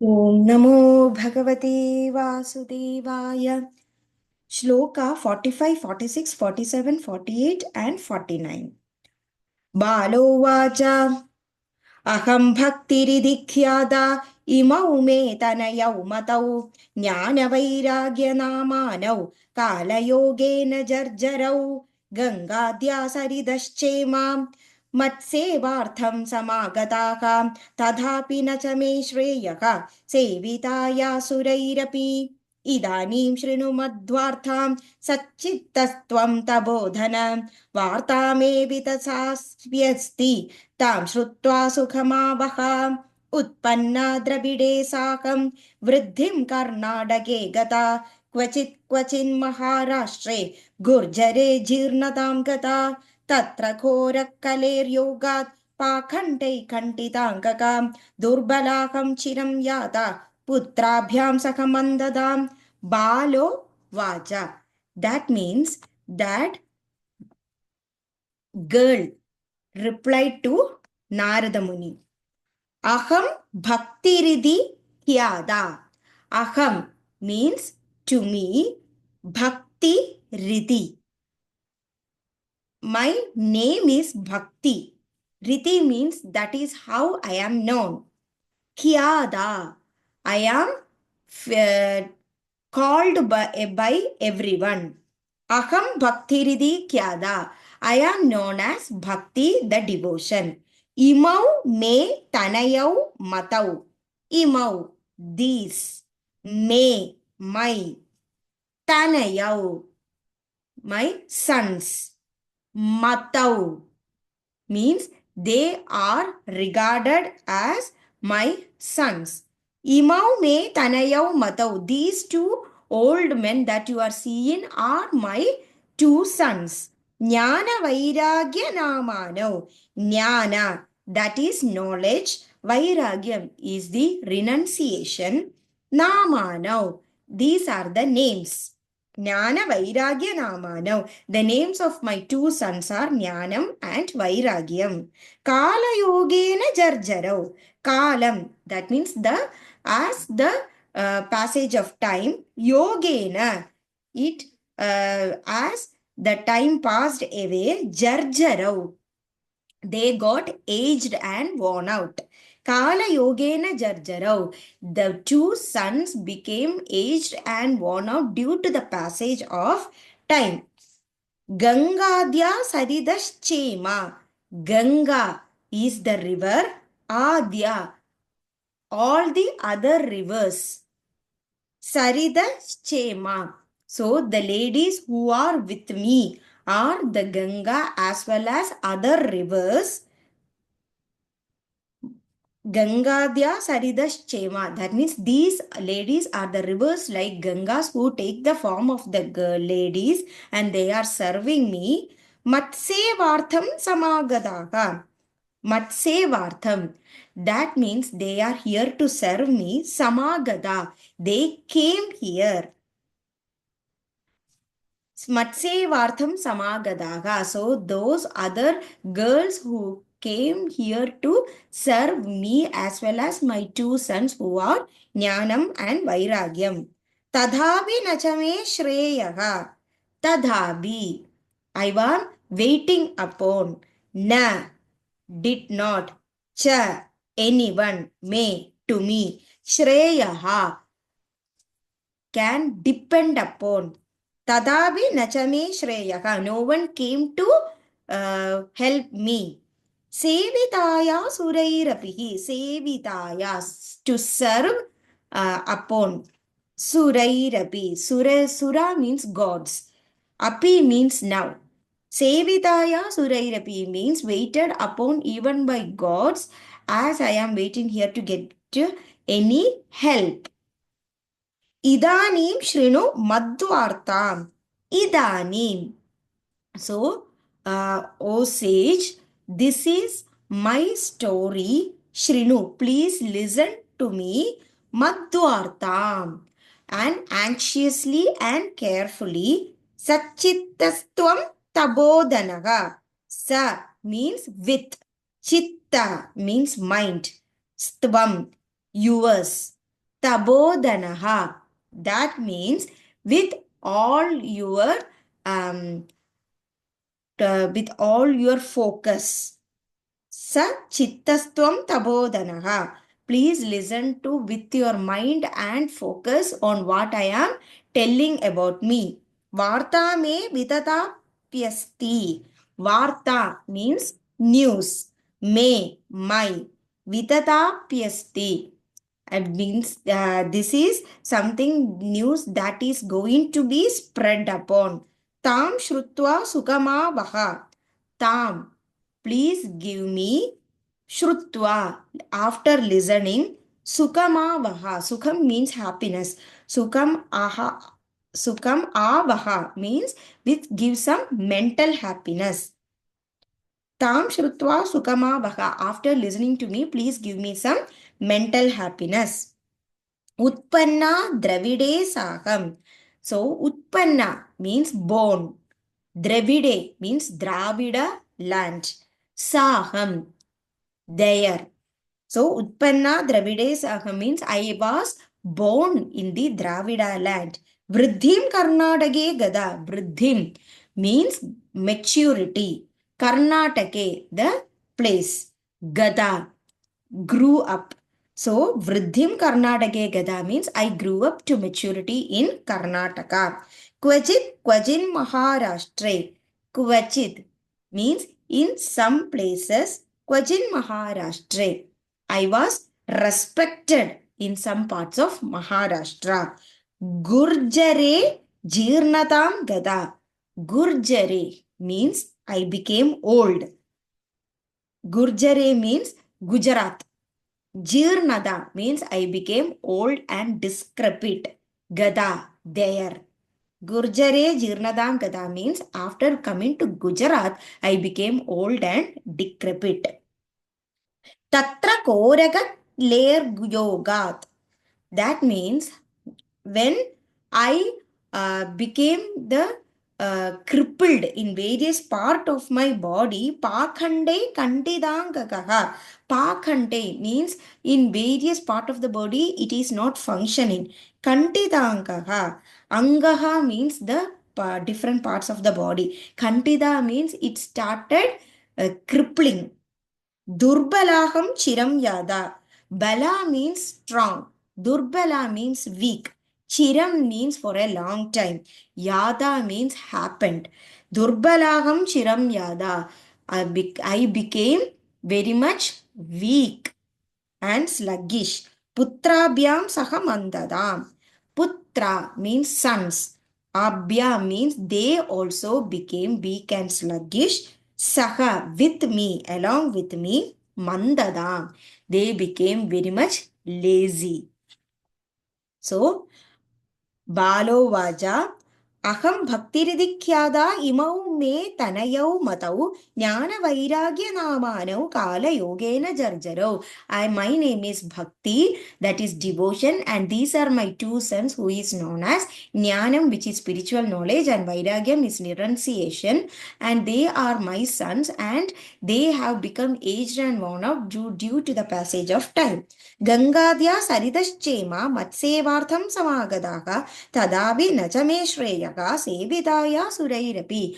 ॐ नमो भगवते वासुदेवाय. श्लोका 45, 46, 47, 48 and 49. बालोवाच अहं भक्तिरिधिख्याता इमौ मे तनयौ मतौ ज्ञानवैराग्यनामानौ कालयोगेन जर्जरौ गङ्गाद्या सरिदश्चेमां मत्सेवार्थं समागताः तथापि न च मे श्रेयः सेविताया सुरैरपि इदानीं शृणु मध्वार्थां सच्चित्तस्त्वं तबोधन वार्तामेवि तथास्त्यस्ति तां श्रुत्वा सुखमावह उत्पन्ना द्रविडे साकं वृद्धिं कर्णाटके गता क्वचित् क्वचिन् महाराष्ट्रे गुर्जरे जीर्णतां गता तत्र घोरकलेर्योगात् पाखण्डै खण्डिताङ्गकां दुर्बलाहं चिरं याता पुत्राभ्यां सह मन्ददां बालो वाचा. That means that girl replied to Narada Muni. Aham bhaktiridhi hyada. Aham means to me, bhakti ridhi. My name is Bhakti. Riti means that is how I am known. Hyada. I am called by everyone. Aham bhaktiridhi kyada. I am known as Bhakti, the devotion. Imau me tanayau matau. Imau, these. Me, my. Tanayau, my sons. Matau means they are regarded as my sons. Imau me tanayau matau. These two old men that you are seeing are my two sons. Jnana vairagya namano. Jnana, that is knowledge. Vairagyam is the renunciation. Namano, these are the names. Jnana vairagya namano. The names of my two sons are Jnanam and Vairagyam. Kala yogena jarjarau. Kalam, that means as the passage of time. Yogena, it as the time passed away. Jarjarau, they got aged and worn out. Kala yogena jarjarau. The two sons became aged and worn out due to the passage of time. Gangadya Saridaschema. Ganga is the river. Adya, all the other rivers. Saridaschema. So the ladies who are with me are the Ganga as well as other rivers. Gangadya Saridaschema. That means these ladies are the rivers like Gangas who take the form of the ladies and they are serving me. Matsevartham samagadaha. Matsevartham. That means they are here to serve me. Samagada. They came here. Matsevartham samagadaha. So those other girls who came here to serve me as well as my two sons who are Jnanam and Vairagyam. Tadhabi nachame shreyaha. Tadhabi. I was waiting upon. Na, did not. Cha, anyone. May, to me. Shreyaha, can depend upon. Tadavi nachame shreyaha. No one came to help me. Sevitaya surairapihi. Sevitaya, to serve upon. Surairapi. Sura means gods. Api means now. Sevitaya surairapi means waited upon even by gods, as I am waiting here to get any help. Idanim shrinu madhvartam. Idanim. So, O sage, this is my story. Shrinu, please listen to me. Madhvartam. And anxiously and carefully. Sachitastvam tabodanaga. Sa means with. Chitta means mind. Stvam, yours. Tabodanaha. That means with all your um, with all your focus. Sa chittastvam tabodanaha. Please listen to with your mind and focus on what I am telling about me. Varta me vitata pyasti. Varta means news. Me, my. Vitata pyasti. It means this is something news that is going to be spread upon. Tam shrutva sukama vaha. Tam, please give me shrutva. After listening, sukama vaha. Sukham means happiness. Sukam aha. Sukam avaha means which gives some mental happiness. Tam shrutva sukama vaha. After listening to me, please give me some mental happiness. Utpanna Dravide Saham. So, Utpanna means born. Dravide means Dravida land. Saham, there. So, Utpanna Dravide Saham means I was born in the Dravida land. Vridhim Karnatake Gada. Vridhim means maturity. Karnatake, the place. Gada, grew up. So, Vridhim Karnatake Gada means I grew up to maturity in Karnataka. Kvachit Kvajin Maharashtra. Kvachit means in some places. Kvajin Maharashtra. I was respected in some parts of Maharashtra. Gurjare Jirnatam Gada. Gurjare means I became old. Gurjare means Gujarat. Jirnada means I became old and decrepit. Gada, there. Gurjare Jirnadam Gada means after coming to Gujarat, I became old and decrepit. Tatra Koragat Lair Yogat. That means when I became the crippled in various part of my body, Pakhande Kantidangagaha. Pakhande means in various part of the body it is not functioning. Kantidangaha. Angaha means the different parts of the body. Kantida means it started crippling. Durbalaham chiram yada. Bala means strong. Durbala means weak. Chiram means for a long time. Yada means happened. Durbalaham chiram yada. I became very much weak and sluggish. Putrabhyam sahamandadam. Putra means sons. Abhya means they also became weak and sluggish. Saha, with me, along with me. Mandadam, they became very much lazy. So, Balo Vaja, Aham Bhaktiridikhyada imau me tanayau matau Jnana Vairagya Namanau Kala Yogena Jarjaro. My name is Bhakti, that is devotion, and these are my two sons who is known as Jnanam, which is spiritual knowledge, and Vairagyam is renunciation, and they are my sons and they have become aged and worn out due to the passage of time. Gangadya Saridaschema Matsevartham Samagadaha Tadavi Nachame Shreyaga Sebidaya Surairapi.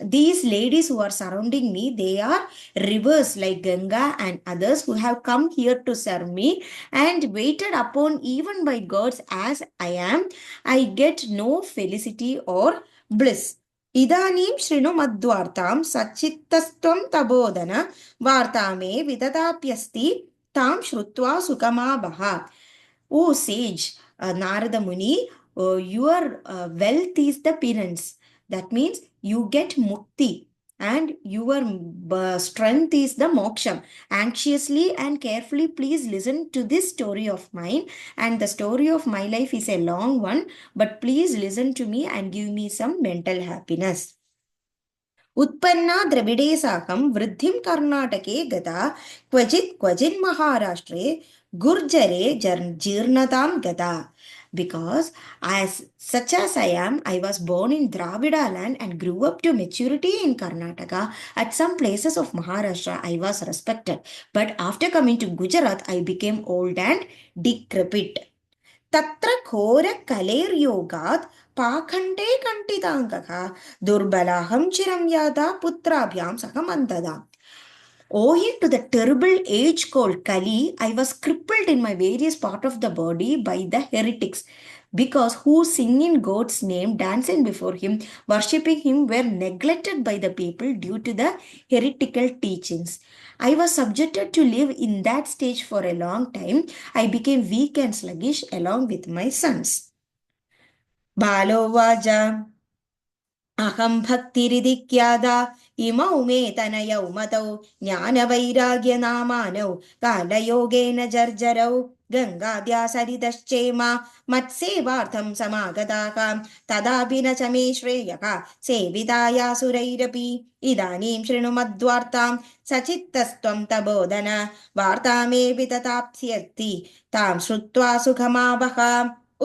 These ladies who are surrounding me, they are rivers like Ganga and others who have come here to serve me and waited upon even by gods as I am. I get no felicity or bliss. Idanim Shrinu Madhvartam Sachitastvam Tabodana Vartame Vidadapyasti Tam Shrutva Sukama Baha. O sage, Narada Muni, your wealth is the parents. That means you get mukti and your strength is the moksham. Anxiously and carefully, please listen to this story of mine. And the story of my life is a long one, but please listen to me and give me some mental happiness. उत्पन्ना द्रविडे साकं वृद्धिं कर्नाटके गता क्वचिन् महाराष्ट्रे गुर्जरे जीर्णतां गता. Because such as I am, I was born in Dravida land and grew up to maturity in Karnataka. At some places of Maharashtra, I was respected. But after coming to Gujarat, I became old and decrepit. तत्र घोरकलेर्योगात् पाखण्डे कण्ठिताङ्गः दुर्बलाहं चिरं यादा पुत्राभ्यां सह मन्ददाम्. Owing to the terrible age called Kali, I was crippled in my various part of the body by the heretics, because who sing in God's name, dancing before him, worshipping him, were neglected by the people due to the heretical teachings. I was subjected to live in that stage for a long time. I became weak and sluggish along with my sons. Balovaja अहं भक्तिरिधिक्यादा इमौ मे तनयौ मतौ ज्ञानवैराग्यनामानौ कालयोगेन जर्जरौ गङ्गाद्या सरितश्चेमा मत्सेवार्थं समागताः तदापि न च मे श्रेयः सेवितायासुरैरपि इदानीं शृणु मद्वार्तां सचित्तस्त्वं तबोधन वार्तामेऽपि तथाप्स्यति तां श्रुत्वा सुखमावह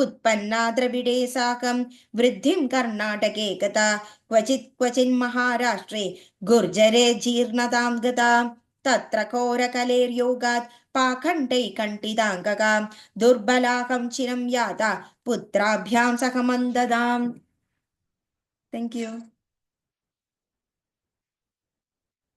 उत्पन्ना द्रविडे साकं वृद्धिं कर्णाटके गता क्वचित् क्वचिन्महाराष्ट्रे गुर्जरे जीर्णतां गता तत्र घोरकलेर्योगात् पाखण्डैकण्ठिताङ्गकां दुर्बलाकं चिरं याता पुत्राभ्यां सह मन्ददाम्. Thank you.